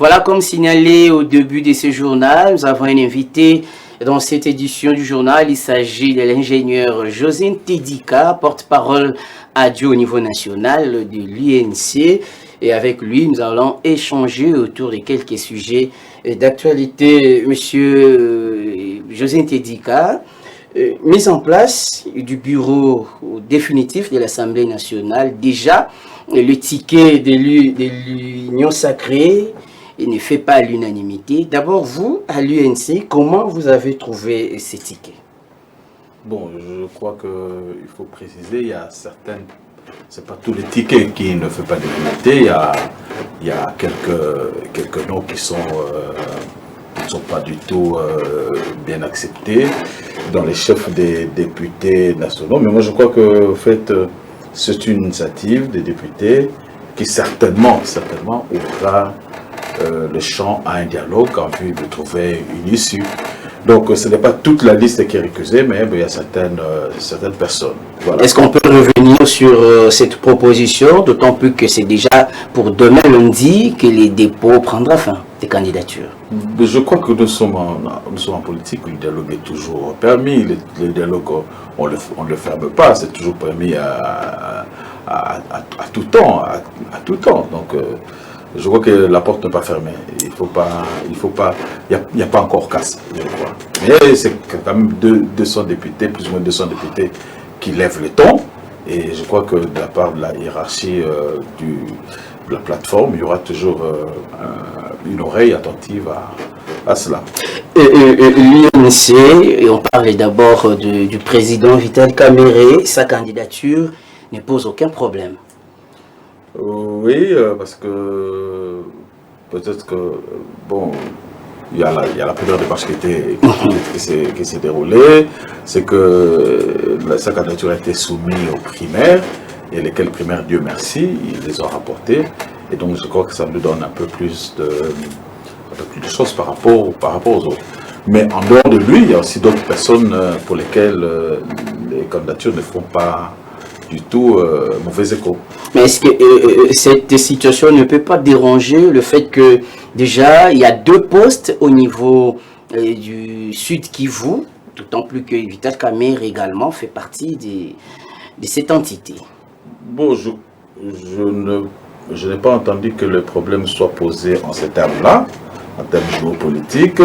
Voilà, comme signalé au début de ce journal, nous avons un invité dans cette édition du journal. Il s'agit de l'ingénieur José Ntedika, porte-parole adjoint au niveau national de l'UNC. Et avec lui, nous allons échanger autour de quelques sujets d'actualité. Monsieur José Ntedika, mise en place du bureau définitif de l'Assemblée nationale. Déjà, le ticket de l'Union sacrée ne fait pas l'unanimité. D'abord, vous, à l'UNC, comment vous avez trouvé ces tickets? Bon, je crois qu'il faut préciser, il y a certaines... C'est pas tous les tickets qui ne font pas l'unanimité. Il y a quelques noms qui sont pas du tout bien acceptés dans les chefs des députés nationaux. Mais moi, je crois que, en fait, c'est une initiative des députés qui certainement ouvrira le champ à un dialogue en vue de trouver une issue. Donc, ce n'est pas toute la liste qui est récusée, mais il y a certaines personnes. Voilà. Est-ce qu'on peut revenir sur cette proposition, d'autant plus que c'est déjà pour demain lundi que les dépôts prendront fin des candidatures? Je crois que nous sommes en politique, le dialogue est toujours permis. Le dialogue, on le ferme pas, c'est toujours permis à tout temps. Donc, je crois que la porte n'est pas fermée. Il n'y a pas encore casse, je crois. Mais c'est quand même 200 députés, plus ou moins 200 députés qui lèvent le ton. Et je crois que de la part de la hiérarchie de la plateforme, il y aura toujours une oreille attentive à cela. L'UNC, et on parlait d'abord du président Vital Kamerhe, sa candidature ne pose aucun problème. Oui, parce que peut-être que, bon, il y a la première démarche qui s'est déroulée, c'est que sa candidature a été soumise aux primaires, et lesquelles primaires, Dieu merci, ils les ont rapportées, et donc je crois que ça nous donne un peu plus de choses par rapport aux autres. Mais en dehors de lui, il y a aussi d'autres personnes pour lesquelles les candidatures ne font pas du tout mauvais écho. Mais est-ce que cette situation ne peut pas déranger le fait que déjà il y a 2 postes au niveau du Sud Kivu, d'autant plus que Vital Kamerhe également fait partie de cette entité? Bon, je n'ai pas entendu que le problème soit posé en ces termes-là, en termes géopolitiques,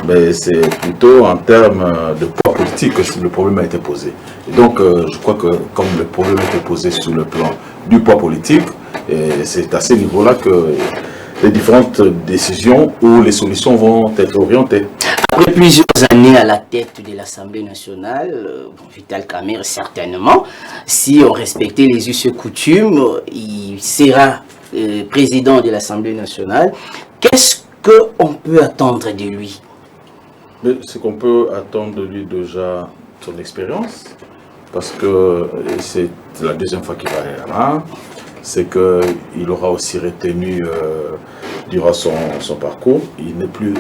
mais c'est plutôt en termes de poids politique que le problème a été posé. Et donc, je crois que comme le problème a été posé sur le plan du poids politique, c'est à ce niveau-là que les différentes décisions ou les solutions vont être orientées. Après plusieurs années à la tête de l'Assemblée nationale, Vital Kamerhe certainement, si on respectait les us et coutumes, il sera président de l'Assemblée nationale. Qu'est-ce qu'on peut attendre de lui? Ce qu'on peut attendre de lui, déjà, son expérience, parce que c'est la deuxième fois qu'il va aller là, c'est qu'il aura aussi retenu durant son parcours. Il n'est plus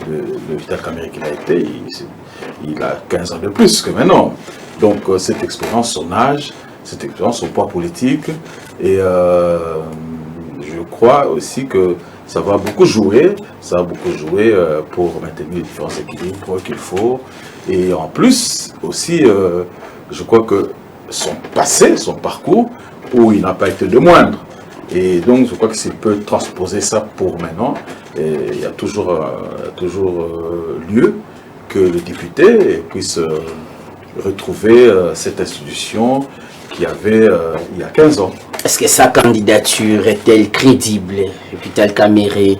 le Vital Kamerhe qu'il a été, il a 15 ans de plus que maintenant. Donc cette expérience, son âge, cette expérience, son poids politique, et je crois aussi que ça va beaucoup jouer pour maintenir les différents équilibres qu'il faut. Et en plus, aussi, je crois que son passé, son parcours, où il n'a pas été de moindre. Et donc, je crois que s'il peut transposer ça pour maintenant, il y a toujours lieu que le député puisse retrouver cette institution qu'il y avait il y a 15 ans. Est-ce que sa candidature est-elle crédible? Vital Kamerhe,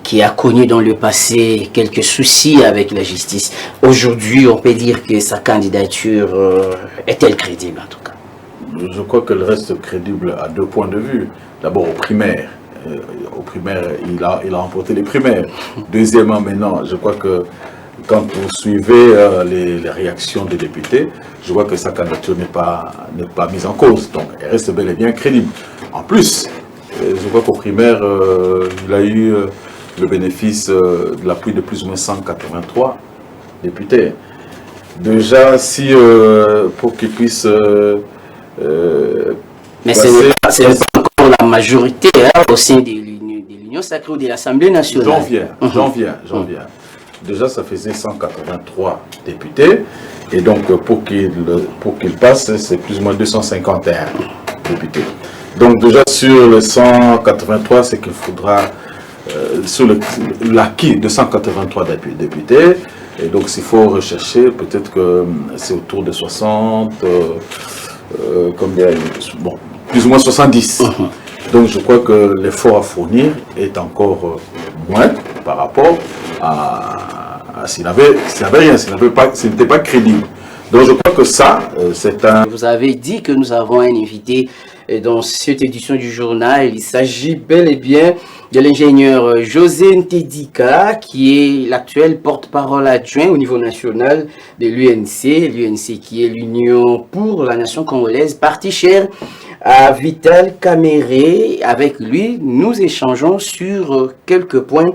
qui a connu dans le passé quelques soucis avec la justice, aujourd'hui, on peut dire que sa candidature est-elle crédible en tout cas? Je crois qu'elle reste crédible à 2 points de vue. D'abord aux primaires. Aux primaires, il a remporté les primaires. Deuxièmement, maintenant, je crois que quand vous suivez les réactions des députés, je vois que sa candidature n'est pas mise en cause. Donc, elle reste bel et bien crédible. En plus, je vois qu'aux primaires, il a eu le bénéfice de l'appui de plus ou moins 183 députés. Déjà, si pour qu'il puisse... mais ce n'est pas encore la majorité au sein de l'Union l'Union sacrée ou de l'Assemblée nationale. J'en viens. Déjà, ça faisait 183 députés. Et donc, pour qu'il passe, c'est plus ou moins 251 députés. Donc, déjà, sur le 183, c'est qu'il faudra, sur l'acquis de 183 députés, et donc, s'il faut rechercher, peut-être que c'est autour de 60, bon, plus ou moins 70. Donc, je crois que l'effort à fournir est encore moins par rapport à s'il n'avait rien, s'il n'était pas crédible. Donc, je crois que ça, c'est un... Vous avez dit que nous avons un invité dans cette édition du journal. Il s'agit bel et bien de l'ingénieur José Ntedika, qui est l'actuel porte-parole adjoint au niveau national de l'UNC qui est l'Union pour la Nation congolaise, parti cher à Vital Kamerhe. Avec lui, nous échangeons sur quelques points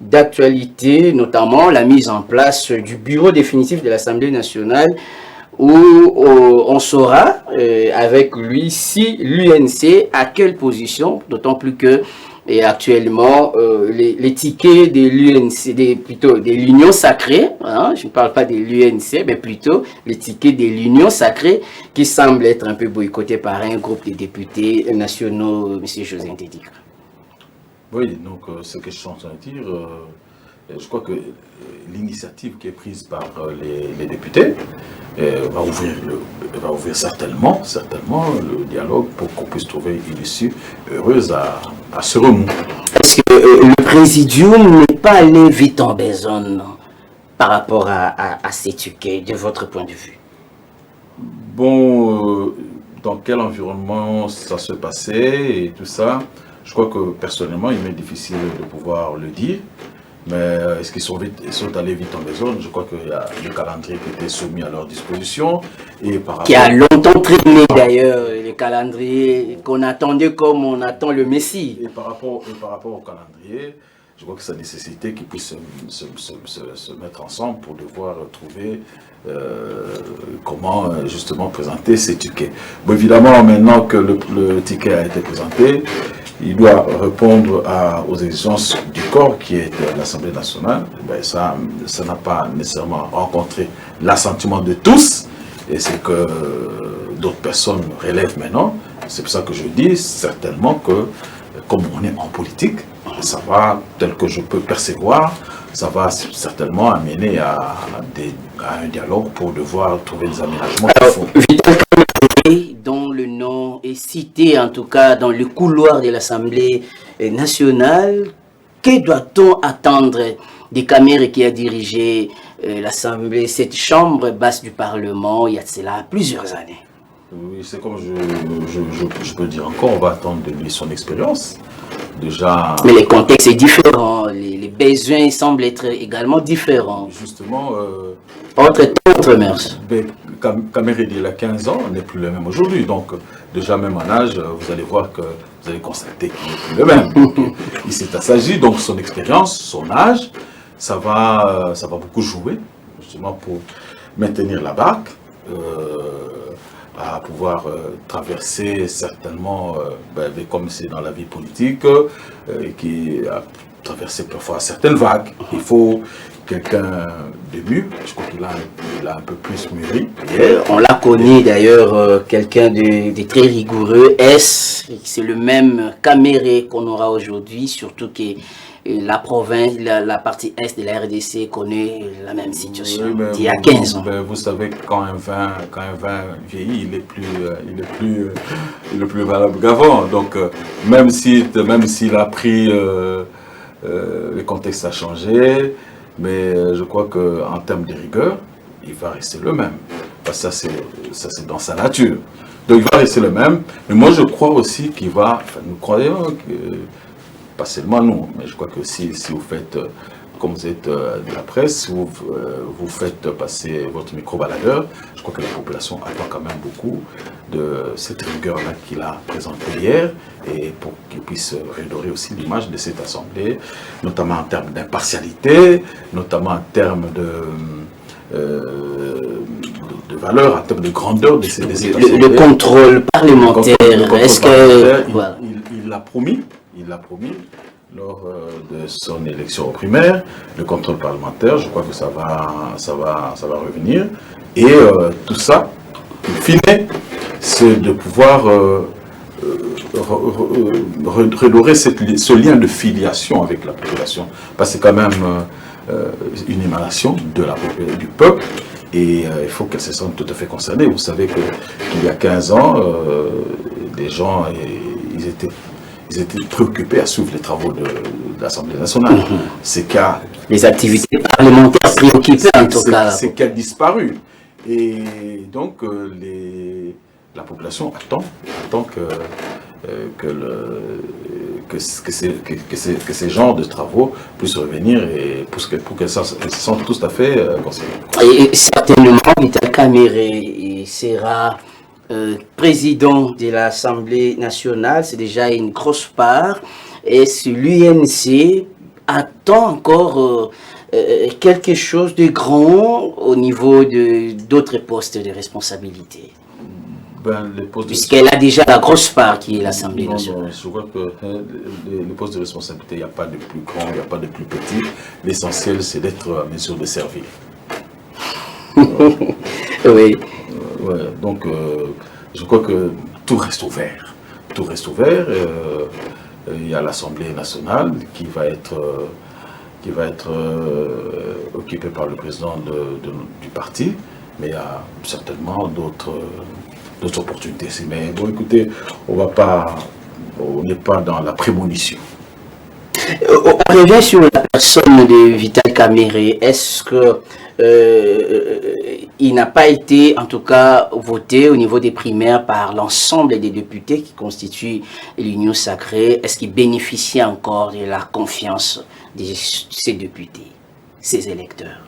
d'actualité, notamment la mise en place du bureau définitif de l'Assemblée nationale, où on saura avec lui si l'UNC a quelle position, d'autant plus que actuellement les tickets de l'UNC, plutôt de l'Union sacrée, hein, je ne parle pas de l'UNC, mais plutôt les tickets de l'Union sacrée qui semblent être un peu boycottés par un groupe de députés nationaux, M. José Ntedika. Oui, donc ce que je suis en train de dire, je crois que l'initiative qui est prise par les députés va ouvrir certainement le dialogue pour qu'on puisse trouver une issue heureuse à ce remous. Est-ce que le présidium n'est pas allé vite en besogne par rapport à ces tickets, de votre point de vue? Bon, dans quel environnement ça se passait et tout ça, je crois que personnellement, il m'est difficile de pouvoir le dire. Mais est-ce qu'ils sont allés vite en besogne? Je crois qu'il y a le calendrier qui était soumis à leur disposition. Et qui a longtemps traîné d'ailleurs, le calendrier qu'on attendait comme on attend le Messie. Et par rapport au calendrier, je crois que ça nécessitait qu'ils puissent se mettre ensemble pour devoir trouver comment justement présenter ces tickets. Bon, évidemment, maintenant que le ticket a été présenté, il doit répondre aux exigences du corps qui est l'Assemblée nationale. Ben, ça n'a pas nécessairement rencontré l'assentiment de tous, et c'est que d'autres personnes relèvent maintenant. C'est pour ça que je dis certainement que, comme on est en politique, ça va, tel que je peux percevoir, ça va certainement amener à un dialogue pour devoir trouver des aménagements. Dont le nom est cité, en tout cas dans le couloir de l'Assemblée nationale, que doit-on attendre des Kamerhe qui a dirigé l'Assemblée, cette chambre basse du Parlement, il y a de cela plusieurs années? Oui, c'est comme je peux dire encore, on va attendre de lui son expérience. Déjà... Mais le contexte est différent, les besoins semblent être également différents. Justement... Autre mœurs. Kamerhe il a 15 ans n'est plus le même aujourd'hui. Donc, déjà même en âge, vous allez voir que vous allez constater qu'il n'est plus le même. Donc, il s'est assagi, donc son expérience, son âge, ça va beaucoup jouer, justement pour maintenir la barque, à pouvoir traverser certainement, comme c'est dans la vie politique, qui a traversé parfois certaines vagues. Il faut quelqu'un de mûr, je crois qu'il a un peu plus mûri. On l'a connu d'ailleurs, quelqu'un de très rigoureux. C'est le même Kamerhe qu'on aura aujourd'hui, surtout que la province, la partie est de la RDC connaît la même situation d'il y a 15 ans. Vous savez, quand un vin vieillit, il est plus valable qu'avant. Donc, même s'il a pris, le contexte a changé, mais je crois qu'en termes de rigueur, il va rester le même. Parce que ça, c'est dans sa nature. Donc, il va rester le même. Mais moi, je crois aussi qu'il va... nous croyons que... Pas seulement nous, mais je crois que si vous faites, comme vous êtes de la presse, vous faites passer votre micro-baladeur, je crois que la population attend quand même beaucoup de cette rigueur-là qu'il a présentée hier, et pour qu'il puisse redorer aussi l'image de cette assemblée, notamment en termes d'impartialité, notamment en termes de valeur, en termes de grandeur de cette assemblée. Le contrôle parlementaire, est-ce que... Il l'a promis. lors de son élection aux primaires, le contrôle parlementaire, je crois que ça va revenir. Et tout ça, in fine, c'est de pouvoir redorer ce lien de filiation avec la population. Parce que c'est quand même une émanation du peuple. Et il faut qu'elle se sente tout à fait concernée. Vous savez qu'il y a 15 ans, les gens, ils étaient préoccupés à suivre les travaux de l'Assemblée nationale. C'est qu'à... Les activités parlementaires préoccupées en tout cas. C'est qu'elle a disparu. Et donc, la population attend que ces genres de travaux puissent revenir et pour qu'elles se sentent tout à fait concernées. Et certainement, Vital Kamerhe sera président de l'Assemblée nationale, c'est déjà une grosse part. Et l'UNC attend encore quelque chose de grand au niveau d'autres postes de responsabilité. Puisqu'elle a déjà la grosse part qui est l'Assemblée nationale. Non, je crois que les postes de responsabilité, il n'y a pas de plus grand, il n'y a pas de plus petit. L'essentiel, c'est d'être en mesure de servir. Oui. Donc, je crois que tout reste ouvert. Tout reste ouvert. Il y a l'Assemblée nationale qui va être occupée par le président du parti, mais il y a certainement d'autres opportunités. Mais bon, écoutez, on n'est pas dans la prémonition. On revient sur la personne de Vital Kamerhe. Est-ce que il n'a pas été, en tout cas, voté au niveau des primaires par l'ensemble des députés qui constituent l'Union sacrée? Est-ce qu'il bénéficie encore de la confiance de ces députés, ces électeurs?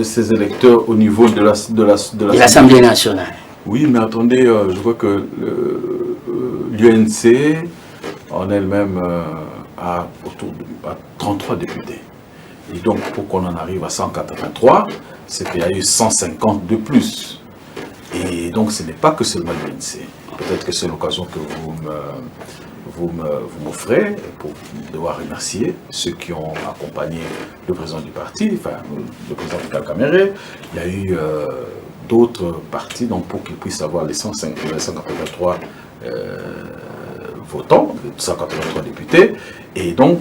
Ces électeurs au niveau de l'Assemblée nationale. Oui, mais attendez, je crois que l'UNC en elle-même a autour de 33 députés. Et donc, pour qu'on en arrive à 183, c'est qu'il y a eu 150 de plus. Et donc, ce n'est pas que seulement l'UNC. Peut-être que c'est l'occasion que vous m'offrez pour devoir remercier ceux qui ont accompagné le président du parti, enfin le président Vital Kamerhe. Il y a eu d'autres partis donc, pour qu'ils puissent avoir les 183 votants, les 183 députés. Et donc,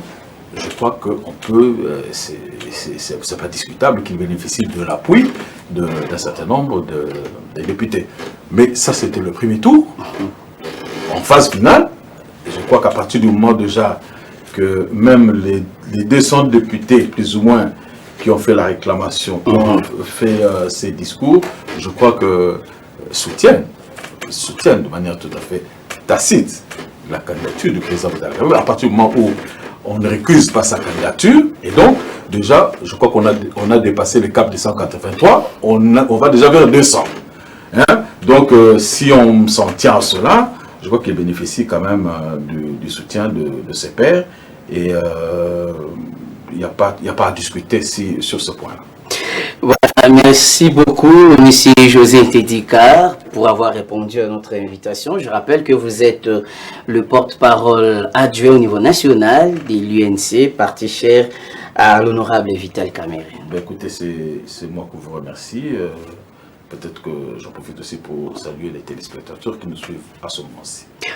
je crois qu'on peut, c'est pas discutable qu'ils bénéficient de l'appui d'un certain nombre de députés. Mais ça, c'était le premier tour. En phase finale, je crois qu'à partir du moment déjà que même les 200 députés, plus ou moins, qui ont fait la réclamation, qui ont fait ces discours, je crois que soutiennent de manière tout à fait tacite la candidature du président Vital Kamerhe. À partir du moment où on ne récuse pas sa candidature, et donc, déjà, je crois qu'on a dépassé le cap des 183, on va déjà vers 200. Hein? Donc, si on s'en tient à cela, je crois qu'il bénéficie quand même du soutien de ses pairs, et il n'y a pas à discuter sur ce point-là. Voilà, merci beaucoup, M. José Ntedika, pour avoir répondu à notre invitation. Je rappelle que vous êtes le porte-parole adjoint au niveau national de l'UNC, parti cher à l'honorable Vital Kamerhe. Ben écoutez, c'est moi qui vous remercie. Peut-être que j'en profite aussi pour saluer les téléspectateurs qui nous suivent à ce moment-ci.